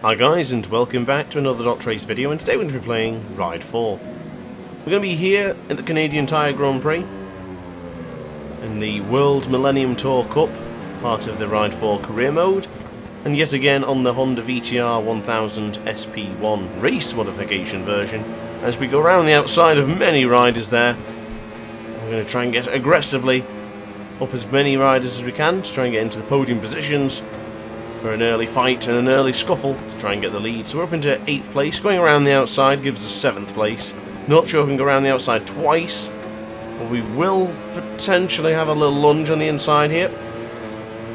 Hi guys, and welcome back to another DrAce video, and today we're going to be playing Ride 4. We're going to be here at the Canadian Tyre Grand Prix in the World Millennium Tour Cup, part of the Ride 4 career mode, and yet again on the Honda VTR1000 SP race modification version, as we go around the outside of many riders there. We're going to try and get aggressively up as many riders as we can to try and get into the podium positions for an early fight and an early scuffle to try and get the lead. So we're up into 8th place. Going around the outside gives us 7th place. Not sure if we can go around the outside twice, but we will potentially have a little lunge on the inside here,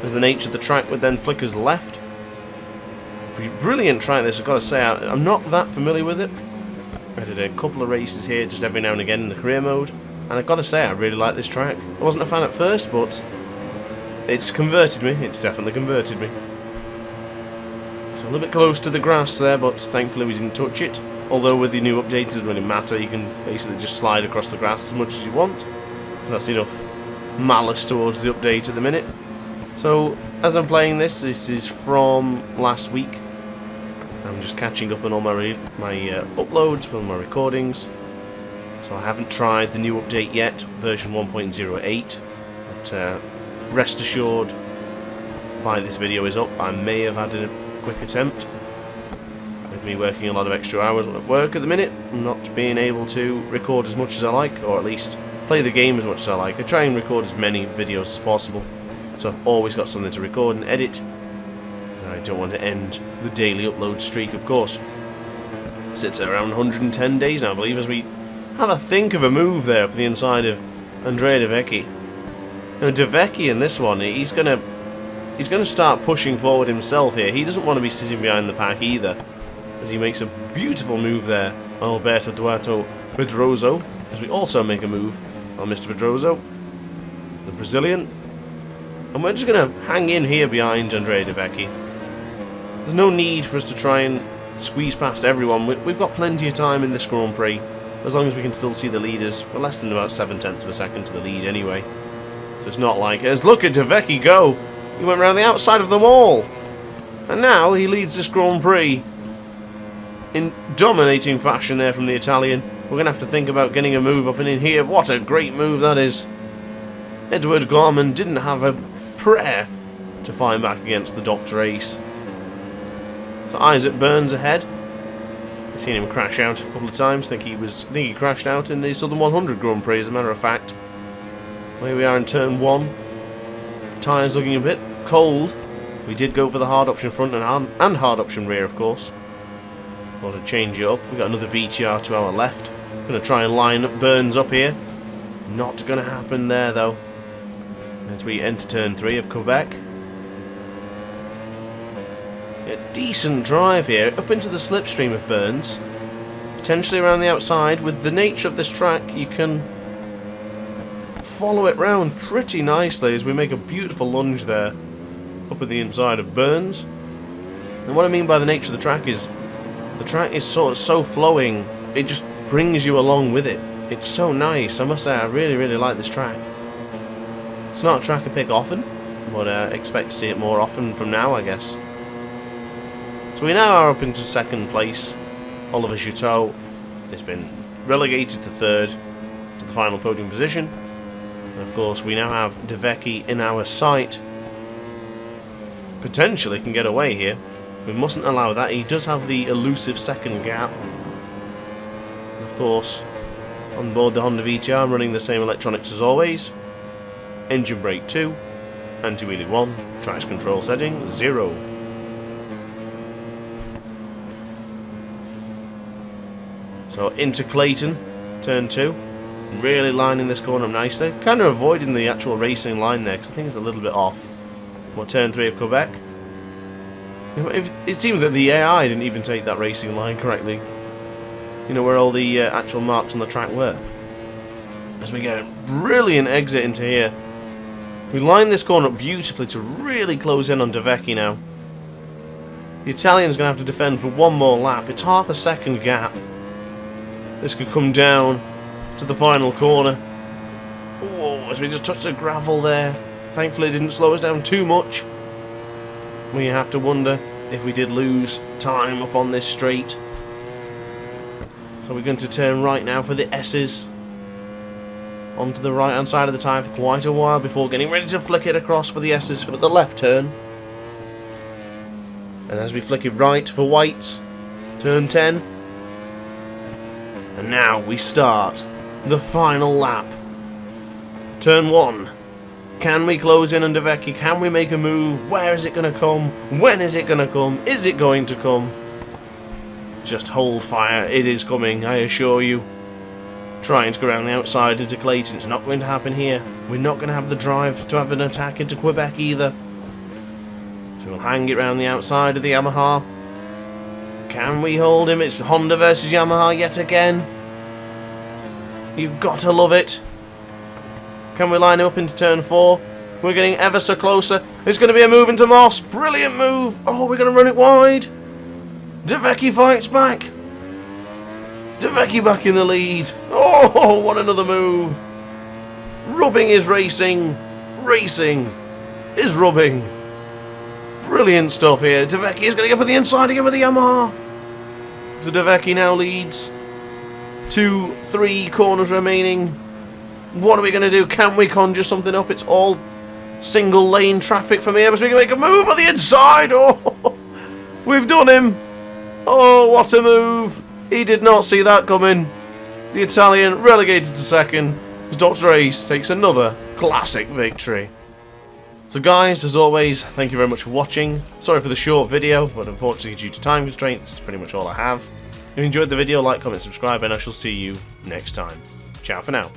as the nature of the track would then flick us left. Pretty brilliant track this, I've got to say. I'm not that familiar with it. I did a couple of races here just every now and again in the career mode, and I've got to say I really like this track. I wasn't a fan at first, but it's converted me. It's definitely converted me. So a little bit close to the grass there, but thankfully we didn't touch it. Although with the new update it doesn't really matter, you can basically just slide across the grass as much as you want. That's enough malice towards the update at the minute. So as I'm playing this is from last week. I'm just catching up on all my uploads, all my recordings. So I haven't tried the new update yet, version 1.08. But rest assured, by this video is up, I may have had a quick attempt. With me working a lot of extra hours at work at the minute, not being able to record as much as I like, or at least play the game as much as I like. I try and record as many videos as possible, so I've always got something to record and edit, so I don't want to end the daily upload streak, of course. Sits at around 110 days now, I believe, as we have a think of a move there up the inside of Andrea De Vecchi. Now, De Vecchi in this one, he's going to start pushing forward himself here. He doesn't want to be sitting behind the pack either, as he makes a beautiful move there on Alberto Duarte Pedroso, as we also make a move on Mr. Pedroso, the Brazilian. And we're just going to hang in here behind Andrea De Vecchi. There's no need for us to try and squeeze past everyone. We've got plenty of time in this Grand Prix, as long as we can still see the leaders. We're less than about 7/10 of a second to the lead anyway. So it's not like, as look at De Vecchi go! He went round the outside of them all! And now he leads this Grand Prix in dominating fashion there from the Italian. We're going to have to think about getting a move up and in here. What a great move that is! Edward Gorman didn't have a prayer to find back against the DrAce. So Isaac Burns ahead. I've seen him crash out a couple of times. I think he crashed out in the Southern 100 Grand Prix, as a matter of fact. Here we are in turn 1. Tyres looking a bit cold. We did go for the hard option front and hard option rear, of course. Got to change it up. We've got another VTR to our left. Going to try and line up Burns up here. Not going to happen there, though. As we enter turn 3 of Quebec. A decent drive here, up into the slipstream of Burns. Potentially around the outside. With the nature of this track, you can follow it round pretty nicely as we make a beautiful lunge there up at the inside of Burns. And what I mean by the nature of the track is sort of so flowing, it just brings you along with it. It's so nice. I must say I really like this track. It's not a track I pick often, but I expect to see it more often from now, I guess. So we now are up into 2nd place. Oliver Chateau has been relegated to 3rd to the final podium position. And of course we now have De Vecchi in our sight. Potentially can get away here. We mustn't allow that. He does have the elusive 2nd gap. And of course, on board the Honda VTR, I'm running the same electronics as always. Engine brake 2, anti-wheelie 1, traction control setting 0. So into Clayton, turn 2. Really lining this corner up nicely. Kind of avoiding the actual racing line there, because I think it's a little bit off. What, turn 3 of Quebec? It seemed that the AI didn't even take that racing line correctly. You know, where all the actual marks on the track were. As we get a brilliant exit into here. We line this corner up beautifully to really close in on De Vecchi now. The Italian's going to have to defend for one more lap. It's half a second gap. This could come down to the final corner. Whoa, as we just touched the gravel there. Thankfully it didn't slow us down too much. We have to wonder if we did lose time up on this straight. So we're going to turn right now for the S's. Onto the right hand side of the tyre for quite a while before getting ready to flick it across for the S's for the left turn. And as we flick it right for whites, turn 10. And now we start the final lap. Turn 1. Can we close in on DrAce? Can we make a move? Where is it going to come? When is it going to come? Is it going to come? Just hold fire. It is coming, I assure you. Trying to go around the outside into Clayton. It's not going to happen here. We're not going to have the drive to have an attack into Quebec either. So we'll hang it around the outside of the Yamaha. Can we hold him? It's Honda versus Yamaha yet again. You've got to love it. Can we line him up into turn 4? We're getting ever so closer. It's going to be a move into Moss. Brilliant move. Oh, we're going to run it wide. DrAce fights back. DrAce back in the lead. Oh, what another move. Rubbing is racing. Racing is rubbing. Brilliant stuff here. DrAce is going to get up the inside again with the Yamaha. So DrAce now leads. 2, 3 corners remaining. What are we going to do? Can we conjure something up? It's all single lane traffic from here, but we can make a move on the inside. Oh, we've done him. Oh, what a move. He did not see that coming. The Italian relegated to second as DrAce takes another classic victory. So guys, as always, thank you very much for watching. Sorry for the short video, but unfortunately due to time constraints, it's pretty much all I have. If you enjoyed the video, like, comment, subscribe, and I shall see you next time. Ciao for now.